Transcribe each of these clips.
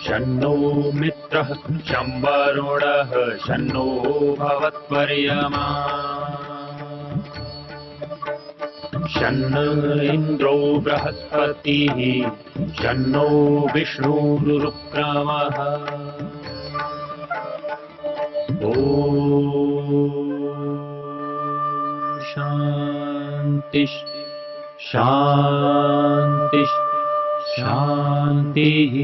शन्नो मित्रः शं वरुणः शन्नो भवत्वर्यमा शन्न इन्द्रो बृहस्पतिः शन्नो विष्णुरुक्रमः ॐ शान्ति शान्ति शान्तिः।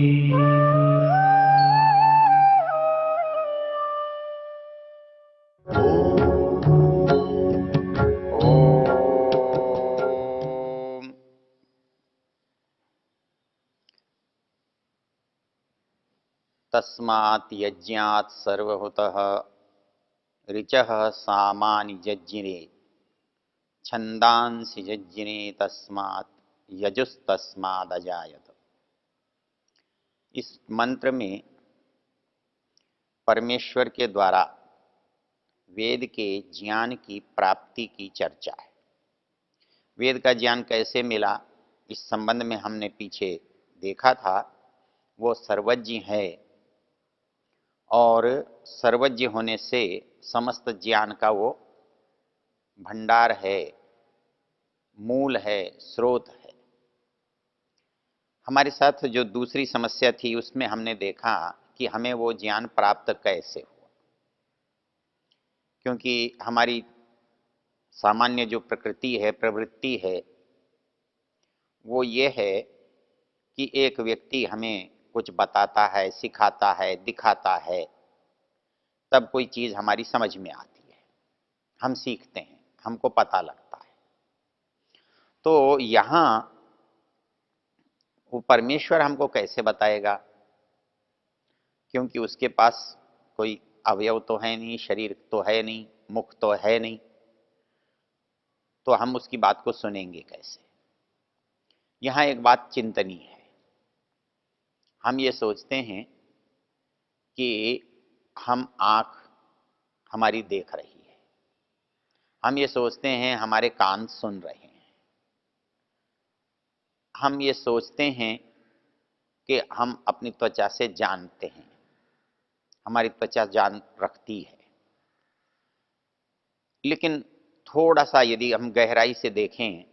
तस्मात् यज्ञात् सर्वभूतः ऋचः सामानि यज्ञिरे छंदांसि यज्ञिरे तस्मात् यजुस्तस्माद् अजायत। इस मंत्र में परमेश्वर के द्वारा वेद के ज्ञान की प्राप्ति की चर्चा है। वेद का ज्ञान कैसे मिला, इस संबंध में हमने पीछे देखा था। वो सर्वज्ञ है और सर्वज्ञ होने से समस्त ज्ञान का वो भंडार है, मूल है, स्रोत है। हमारे साथ जो दूसरी समस्या थी उसमें हमने देखा कि हमें वो ज्ञान प्राप्त कैसे हुआ, क्योंकि हमारी सामान्य जो प्रकृति है, प्रवृत्ति है, वो ये है कि एक व्यक्ति हमें कुछ बताता है, सिखाता है, दिखाता है, तब कोई चीज़ हमारी समझ में आती है, हम सीखते हैं, हमको पता लगता है। तो यहाँ वो परमेश्वर हमको कैसे बताएगा, क्योंकि उसके पास कोई अवयव तो है नहीं, शरीर तो है नहीं, मुख तो है नहीं, तो हम उसकी बात को सुनेंगे कैसे। यहाँ एक बात चिंतनीय है। हम ये सोचते हैं कि हम आँख हमारी देख रही है, हम ये सोचते हैं हमारे कान सुन रहे हैं, हम ये सोचते हैं कि हम अपनी त्वचा से जानते हैं, हमारी त्वचा जान रखती है। लेकिन थोड़ा सा यदि हम गहराई से देखें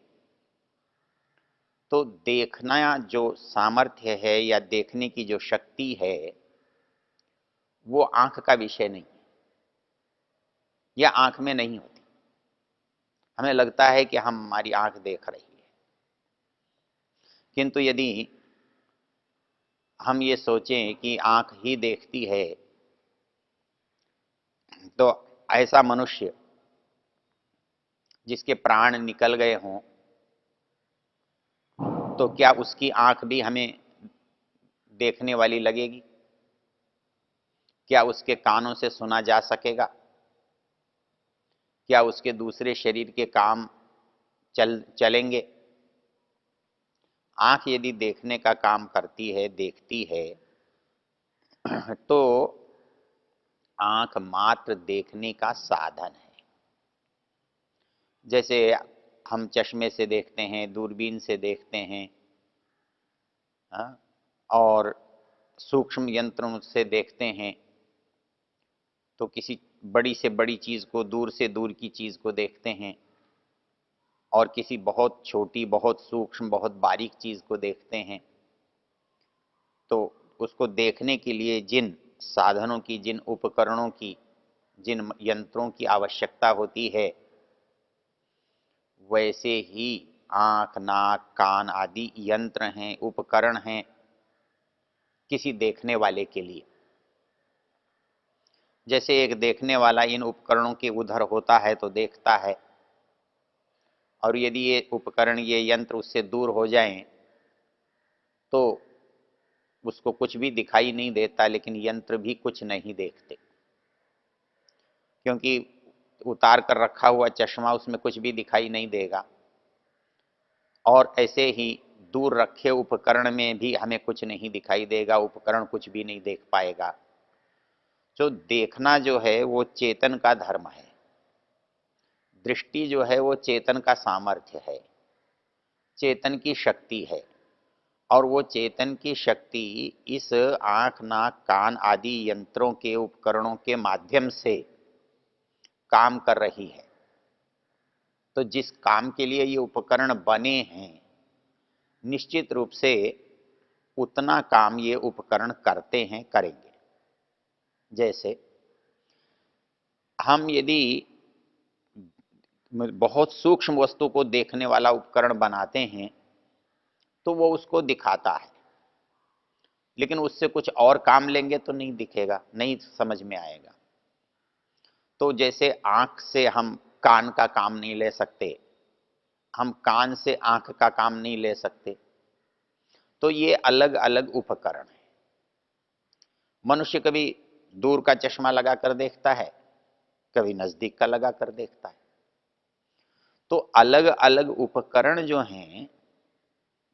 तो देखना जो सामर्थ्य है या देखने की जो शक्ति है वो आंख का विषय नहीं है, या आंख में नहीं होती। हमें लगता है कि हमारी आंख देख रही है, किंतु यदि हम ये सोचें कि आंख ही देखती है तो ऐसा मनुष्य जिसके प्राण निकल गए हों, तो क्या उसकी आंख भी हमें देखने वाली लगेगी? क्या उसके कानों से सुना जा सकेगा? क्या उसके दूसरे शरीर के काम चलेंगे? आंख यदि देखने का काम करती है, देखती है, तो आंख मात्र देखने का साधन है। जैसे हम चश्मे से देखते हैं, दूरबीन से देखते हैं, हाँ, और सूक्ष्म यंत्रों से देखते हैं, तो किसी बड़ी से बड़ी चीज को, दूर से दूर की चीज को देखते हैं, और किसी बहुत छोटी, बहुत सूक्ष्म, बहुत बारीक चीज को देखते हैं। तो उसको देखने के लिए जिन साधनों की, जिन उपकरणों की, जिन यंत्रों की आवश्यकता होती है, वैसे ही आंख, नाक, कान आदि यंत्र हैं, उपकरण हैं किसी देखने वाले के लिए। जैसे एक देखने वाला इन उपकरणों के उधर होता है तो देखता है, और यदि ये उपकरण, ये यंत्र उससे दूर हो जाएं तो उसको कुछ भी दिखाई नहीं देता, लेकिन यंत्र भी कुछ नहीं देखते, क्योंकि उतार कर रखा हुआ चश्मा उसमें कुछ भी दिखाई नहीं देगा। और ऐसे ही दूर रखे उपकरण में भी हमें कुछ नहीं दिखाई देगा, उपकरण कुछ भी नहीं देख पाएगा। जो देखना जो है वो चेतन का धर्म है, दृष्टि जो है वो चेतन का सामर्थ्य है, चेतन की शक्ति है, और वो चेतन की शक्ति इस आंख, नाक, कान आदि यंत्रों के, उपकरणों के माध्यम से काम कर रही है। तो जिस काम के लिए ये उपकरण बने हैं, निश्चित रूप से उतना काम ये उपकरण करते हैं, करेंगे। जैसे हम यदि बहुत सूक्ष्म वस्तु को देखने वाला उपकरण बनाते हैं तो वो उसको दिखाता है, लेकिन उससे कुछ और काम लेंगे तो नहीं दिखेगा, नहीं समझ में आएगा। तो जैसे आंख से हम कान का काम नहीं ले सकते, हम कान से आंख का काम नहीं ले सकते, तो ये अलग अलग उपकरण हैं। मनुष्य कभी दूर का चश्मा लगा कर देखता है, कभी नजदीक का लगा कर देखता है। तो अलग अलग उपकरण जो हैं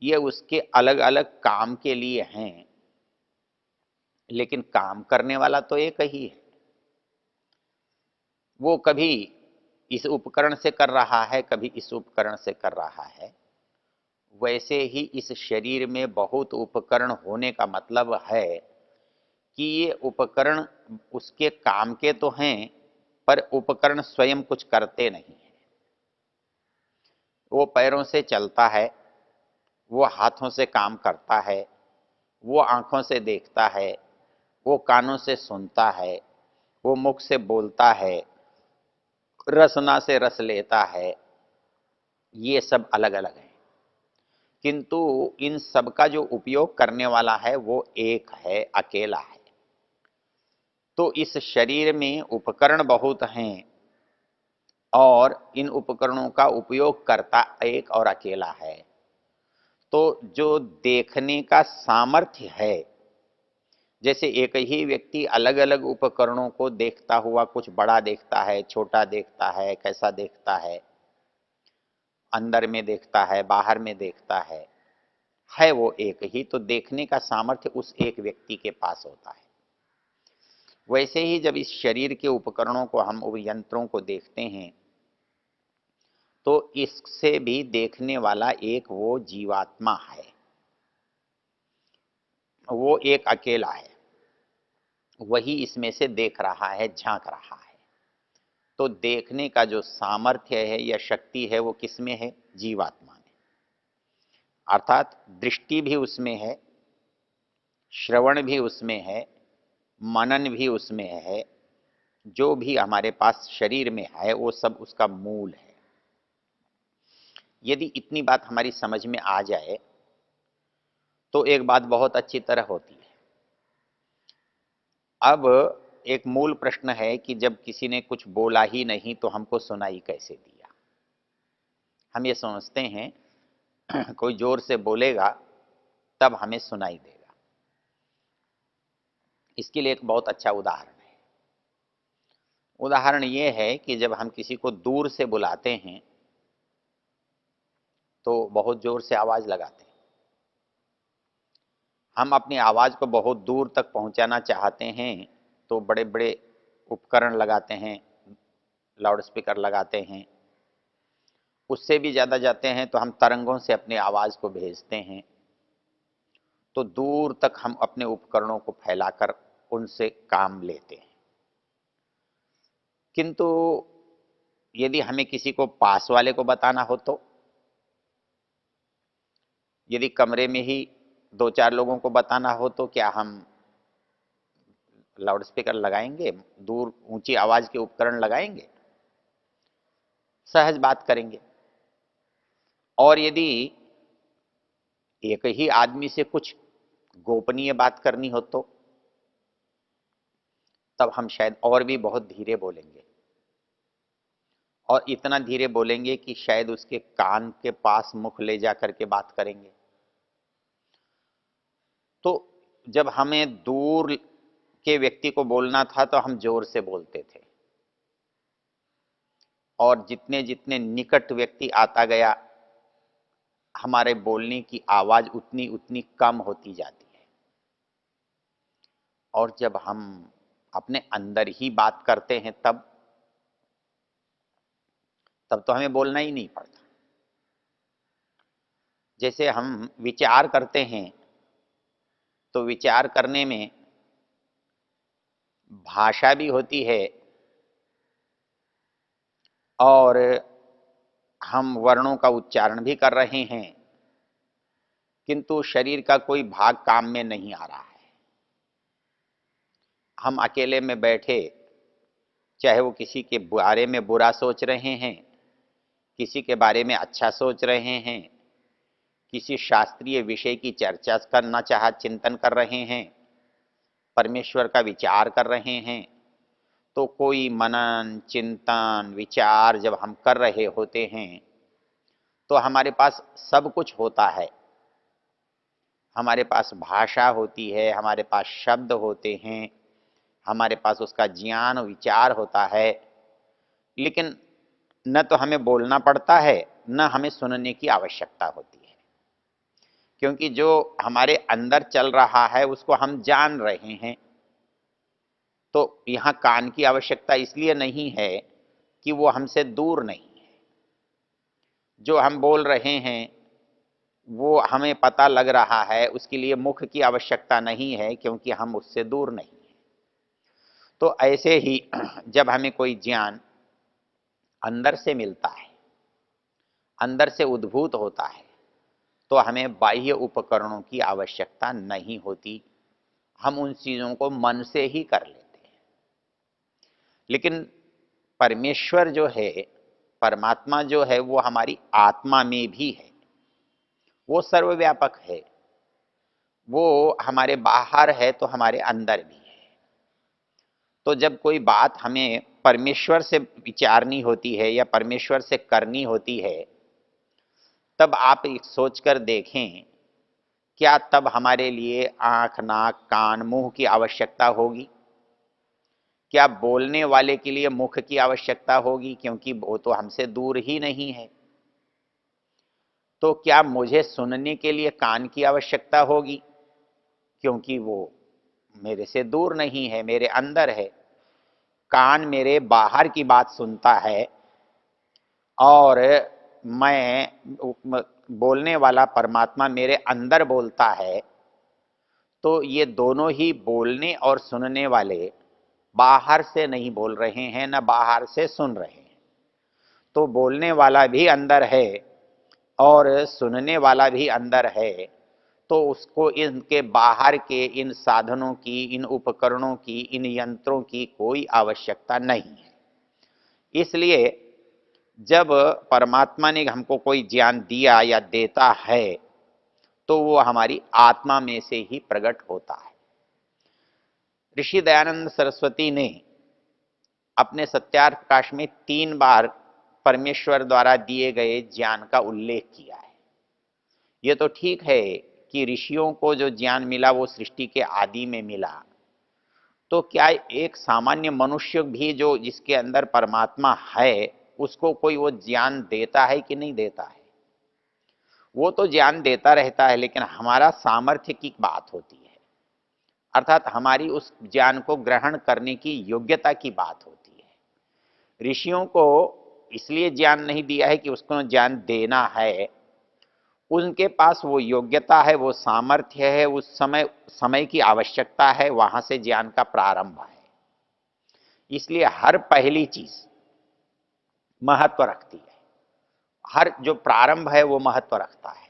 ये उसके अलग अलग काम के लिए हैं, लेकिन काम करने वाला तो एक ही है। वो कभी इस उपकरण से कर रहा है, कभी इस उपकरण से कर रहा है। वैसे ही इस शरीर में बहुत उपकरण होने का मतलब है कि ये उपकरण उसके काम के तो हैं, पर उपकरण स्वयं कुछ करते नहीं हैं। वो पैरों से चलता है, वो हाथों से काम करता है, वो आंखों से देखता है, वो कानों से सुनता है, वो मुख से बोलता है, रसना से रस लेता है। ये सब अलग अलग है, किंतु इन सब का जो उपयोग करने वाला है वो एक है, अकेला है। तो इस शरीर में उपकरण बहुत हैं और इन उपकरणों का उपयोग करता एक और अकेला है। तो जो देखने का सामर्थ्य है, जैसे एक ही व्यक्ति अलग अलग उपकरणों को देखता हुआ कुछ बड़ा देखता है, छोटा देखता है, कैसा देखता अंदर में देखता है, बाहर में देखता है वो एक ही। तो देखने का सामर्थ्य उस एक व्यक्ति के पास होता है। वैसे ही जब इस शरीर के उपकरणों को, हम यंत्रों को देखते हैं, तो इससे भी देखने वाला एक वो जीवात्मा है, वो एक अकेला है, वही इसमें से देख रहा है, झांक रहा है। तो देखने का जो सामर्थ्य है या शक्ति है वो किसमें है? जीवात्मा में। अर्थात दृष्टि भी उसमें है, श्रवण भी उसमें है, मनन भी उसमें है। जो भी हमारे पास शरीर में है वो सब उसका मूल है। यदि इतनी बात हमारी समझ में आ जाए तो एक बात बहुत अच्छी तरह होती है। अब एक मूल प्रश्न है कि जब किसी ने कुछ बोला ही नहीं तो हमको सुनाई कैसे दिया? हम ये समझते हैं कोई जोर से बोलेगा तब हमें सुनाई देगा। इसके लिए एक बहुत अच्छा उदाहरण है। उदाहरण ये है कि जब हम किसी को दूर से बुलाते हैं तो बहुत जोर से आवाज लगाते हैं। हम अपनी आवाज को बहुत दूर तक पहुंचाना चाहते हैं तो बड़े बड़े उपकरण लगाते हैं, लाउड स्पीकर लगाते हैं। उससे भी ज्यादा जाते हैं तो हम तरंगों से अपनी आवाज को भेजते हैं। तो दूर तक हम अपने उपकरणों को फैलाकर उनसे काम लेते हैं। किंतु यदि हमें किसी को पास वाले को बताना हो तो, यदि कमरे में ही दो चार लोगों को बताना हो तो क्या हम लाउड स्पीकर लगाएंगे, दूर ऊंची आवाज के उपकरण लगाएंगे? सहज बात करेंगे। और यदि एक ही आदमी से कुछ गोपनीय बात करनी हो तो तब हम शायद और भी बहुत धीरे बोलेंगे, और इतना धीरे बोलेंगे कि शायद उसके कान के पास मुख ले जा करके बात करेंगे। तो जब हमें दूर के व्यक्ति को बोलना था तो हम जोर से बोलते थे, और जितने जितने निकट व्यक्ति आता गया हमारे बोलने की आवाज उतनी उतनी कम होती जाती है। और जब हम अपने अंदर ही बात करते हैं तब तब तो हमें बोलना ही नहीं पड़ता। जैसे हम विचार करते हैं तो विचार करने में भाषा भी होती है और हम वर्णों का उच्चारण भी कर रहे हैं, किंतु शरीर का कोई भाग काम में नहीं आ रहा है। हम अकेले में बैठे, चाहे वो किसी के बारे में बुरा सोच रहे हैं, किसी के बारे में अच्छा सोच रहे हैं, किसी शास्त्रीय विषय की चर्चा करना चाह चिंतन कर रहे हैं, परमेश्वर का विचार कर रहे हैं, तो कोई मनन चिंतन विचार जब हम कर रहे होते हैं तो हमारे पास सब कुछ होता है। हमारे पास भाषा होती है, हमारे पास शब्द होते हैं, हमारे पास उसका ज्ञान विचार होता है, लेकिन न तो हमें बोलना पड़ता है न हमें सुनने की आवश्यकता होती है, क्योंकि जो हमारे अंदर चल रहा है उसको हम जान रहे हैं। तो यहाँ कान की आवश्यकता इसलिए नहीं है कि वो हमसे दूर नहीं है। जो हम बोल रहे हैं वो हमें पता लग रहा है, उसके लिए मुख की आवश्यकता नहीं है, क्योंकि हम उससे दूर नहीं हैं। तो ऐसे ही जब हमें कोई ज्ञान अंदर से मिलता है, अंदर से उद्भूत होता है, तो हमें बाह्य उपकरणों की आवश्यकता नहीं होती। हम उन चीज़ों को मन से ही कर लेते हैं। लेकिन परमेश्वर जो है, परमात्मा जो है, वो हमारी आत्मा में भी है, वो सर्वव्यापक है। वो हमारे बाहर है तो हमारे अंदर भी है। तो जब कोई बात हमें परमेश्वर से विचारनी होती है या परमेश्वर से करनी होती है, तब आप एक सोचकर देखें, क्या तब हमारे लिए आंख नाक कान मुंह की आवश्यकता होगी? क्या बोलने वाले के लिए मुख की आवश्यकता होगी, क्योंकि वो तो हमसे दूर ही नहीं है? तो क्या मुझे सुनने के लिए कान की आवश्यकता होगी, क्योंकि वो मेरे से दूर नहीं है, मेरे अंदर है? कान मेरे बाहर की बात सुनता है और मैं बोलने वाला परमात्मा मेरे अंदर बोलता है, तो ये दोनों ही बोलने और सुनने वाले बाहर से नहीं बोल रहे हैं, न बाहर से सुन रहे हैं। तो बोलने वाला भी अंदर है और सुनने वाला भी अंदर है, तो उसको इनके बाहर के इन साधनों की, इन उपकरणों की, इन यंत्रों की कोई आवश्यकता नहीं है। इसलिए जब परमात्मा ने हमको कोई ज्ञान दिया या देता है तो वो हमारी आत्मा में से ही प्रकट होता है। ऋषि दयानंद सरस्वती ने अपने सत्यार्थ प्रकाश में 3 बार परमेश्वर द्वारा दिए गए ज्ञान का उल्लेख किया है। ये तो ठीक है कि ऋषियों को जो ज्ञान मिला वो सृष्टि के आदि में मिला, तो क्या एक सामान्य मनुष्य भी जो जिसके अंदर परमात्मा है उसको कोई वो ज्ञान देता है कि नहीं देता है? वो तो ज्ञान देता रहता है, लेकिन हमारा सामर्थ्य की बात होती है, अर्थात हमारी उस ज्ञान को ग्रहण करने की योग्यता की बात होती है। ऋषियों को इसलिए ज्ञान नहीं दिया है कि उसको ज्ञान देना है, उनके पास वो योग्यता है, वो सामर्थ्य है, उस समय की आवश्यकता है, वहां से ज्ञान का प्रारंभ है। इसलिए हर पहली चीज महत्व रखती है, हर जो प्रारंभ है वो महत्व रखता है।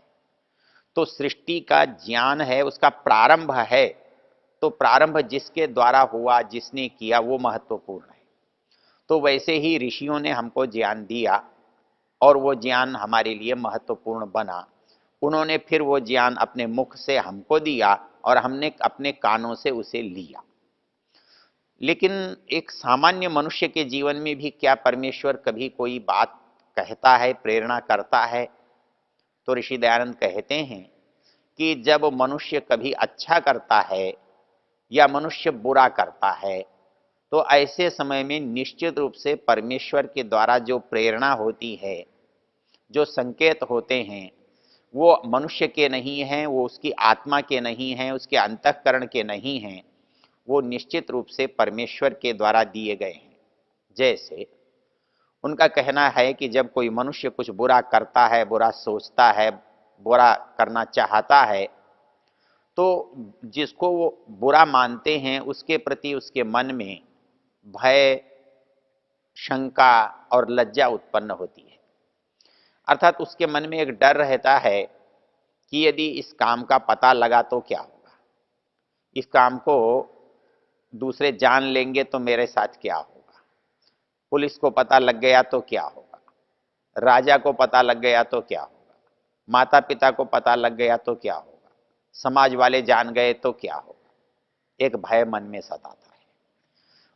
तो सृष्टि का ज्ञान है, उसका प्रारंभ है, तो प्रारंभ जिसके द्वारा हुआ, जिसने किया, वो महत्वपूर्ण है। तो वैसे ही ऋषियों ने हमको ज्ञान दिया और वो ज्ञान हमारे लिए महत्वपूर्ण बना। उन्होंने फिर वो ज्ञान अपने मुख से हमको दिया और हमने अपने कानों से उसे लिया। लेकिन एक सामान्य मनुष्य के जीवन में भी क्या परमेश्वर कभी कोई बात कहता है, प्रेरणा करता है? तो ऋषि दयानंद कहते हैं कि जब मनुष्य कभी अच्छा करता है या मनुष्य बुरा करता है, तो ऐसे समय में निश्चित रूप से परमेश्वर के द्वारा जो प्रेरणा होती है, जो संकेत होते हैं, वो मनुष्य के नहीं हैं, वो उसकी आत्मा के नहीं हैं, उसके अंतःकरण के नहीं हैं, वो निश्चित रूप से परमेश्वर के द्वारा दिए गए हैं। जैसे उनका कहना है कि जब कोई मनुष्य कुछ बुरा करता है, बुरा सोचता है, बुरा करना चाहता है, तो जिसको वो बुरा मानते हैं उसके प्रति उसके मन में भय, शंका और लज्जा उत्पन्न होती है। अर्थात उसके मन में एक डर रहता है कि यदि इस काम का पता लगा तो क्या होगा, इस काम को दूसरे जान लेंगे तो मेरे साथ क्या होगा, पुलिस को पता लग गया तो क्या होगा, राजा को पता लग गया तो क्या होगा, माता पिता को पता लग गया तो क्या होगा, समाज वाले जान गए तो क्या होगा। एक भय मन में सताता है।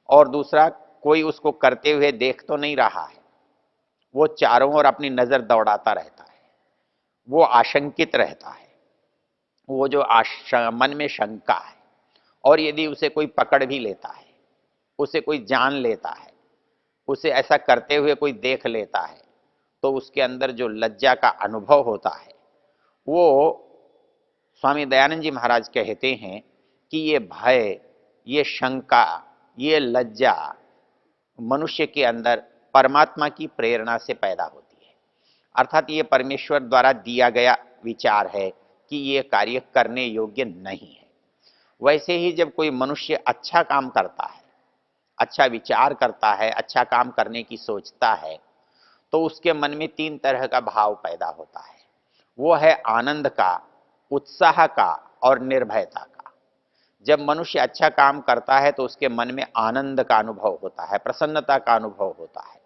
और दूसरा, कोई उसको करते हुए देख तो नहीं रहा है, वो चारों ओर अपनी नजर दौड़ाता रहता है, वो आशंकित रहता है, वो जो मन में शंका है, और यदि उसे कोई पकड़ भी लेता है, उसे कोई जान लेता है, उसे ऐसा करते हुए कोई देख लेता है, तो उसके अंदर जो लज्जा का अनुभव होता है, वो स्वामी दयानंद जी महाराज कहते हैं कि ये भय, ये शंका, ये लज्जा मनुष्य के अंदर परमात्मा की प्रेरणा से पैदा होती है। अर्थात ये परमेश्वर द्वारा दिया गया विचार है कि ये कार्य करने योग्य नहीं है। वैसे ही जब कोई मनुष्य अच्छा काम करता है, अच्छा विचार करता है, अच्छा काम करने की सोचता है, तो उसके मन में तीन तरह का भाव पैदा होता है। वो है आनंद का, उत्साह का और निर्भयता का। जब मनुष्य अच्छा काम करता है तो उसके मन में आनंद का अनुभव होता है, प्रसन्नता का अनुभव होता है,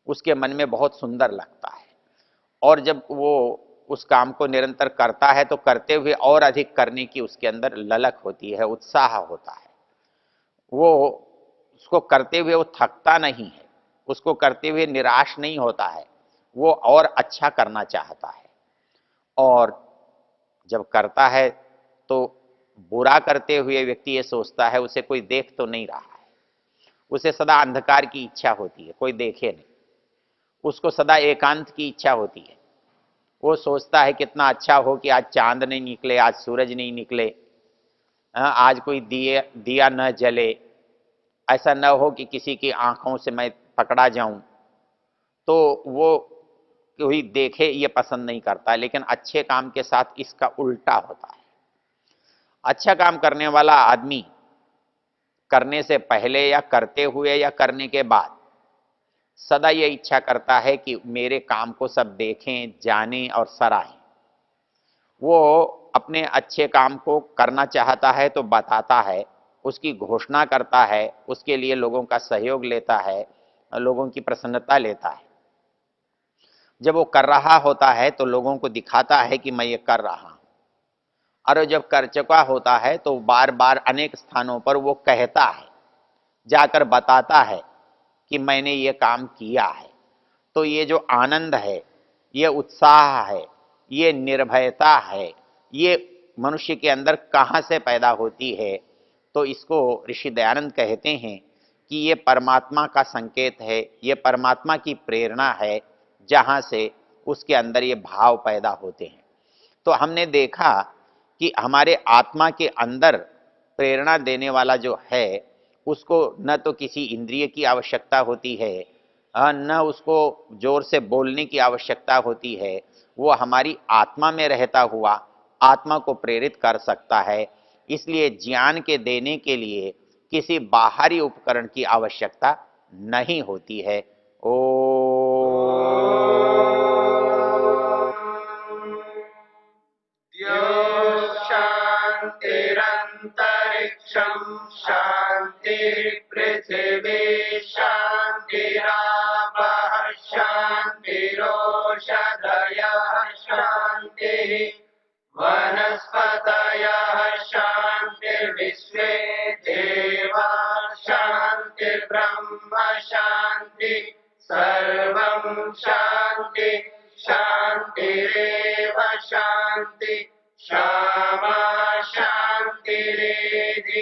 उसके मन में बहुत सुंदर लगता है। और जब वो उस काम को निरंतर करता है तो करते हुए और अधिक करने की उसके अंदर ललक होती है, उत्साह होता है। वो उसको करते हुए वो थकता नहीं है, उसको करते हुए निराश नहीं होता है, वो और अच्छा करना चाहता है। और जब करता है तो बुरा करते हुए व्यक्ति ये सोचता है उसे कोई देख तो नहीं रहा है, उसे सदा अंधकार की इच्छा होती है, कोई देखे नहीं, उसको सदा एकांत की इच्छा होती है। वो सोचता है कितना अच्छा हो कि आज चांद नहीं निकले, आज सूरज नहीं निकले, आज कोई दिया न जले, ऐसा न हो कि किसी की आंखों से मैं पकड़ा जाऊं। तो वो कोई देखे ये पसंद नहीं करता, लेकिन अच्छे काम के साथ इसका उल्टा होता है। अच्छा काम करने वाला आदमी करने से पहले या करते हुए या करने के बाद सदा ये इच्छा करता है कि मेरे काम को सब देखें, जानें और सराहें। वो अपने अच्छे काम को करना चाहता है तो बताता है, उसकी घोषणा करता है, उसके लिए लोगों का सहयोग लेता है, लोगों की प्रसन्नता लेता है। जब वो कर रहा होता है तो लोगों को दिखाता है कि मैं ये कर रहा हूं। और जब कर चुका होता है तो बार बार अनेक स्थानों पर वो कहता है, जाकर बताता है कि मैंने ये काम किया है। तो ये जो आनंद है, ये उत्साह है, ये निर्भयता है, ये मनुष्य के अंदर कहाँ से पैदा होती है? तो इसको ऋषि दयानंद कहते हैं कि ये परमात्मा का संकेत है, ये परमात्मा की प्रेरणा है, जहाँ से उसके अंदर ये भाव पैदा होते हैं। तो हमने देखा कि हमारे आत्मा के अंदर प्रेरणा देने वाला जो है, उसको न तो किसी इंद्रिय की आवश्यकता होती है, न उसको जोर से बोलने की आवश्यकता होती है। वो हमारी आत्मा में रहता हुआ आत्मा को प्रेरित कर सकता है। इसलिए ज्ञान के देने के लिए किसी बाहरी उपकरण की आवश्यकता नहीं होती है। ओ शान्तिरन्तरिक्षं शान्तिर्पृथिवी शान्तिरापः शान्तिरोषधयः शान्तिः वनस्पतयः शान्तिर्विश्वे देवा शान्तिर्ब्रह्म शान्ति सर्वं शान्ति शान्तिरेव शान्ति क्षमा शान्तिरेधि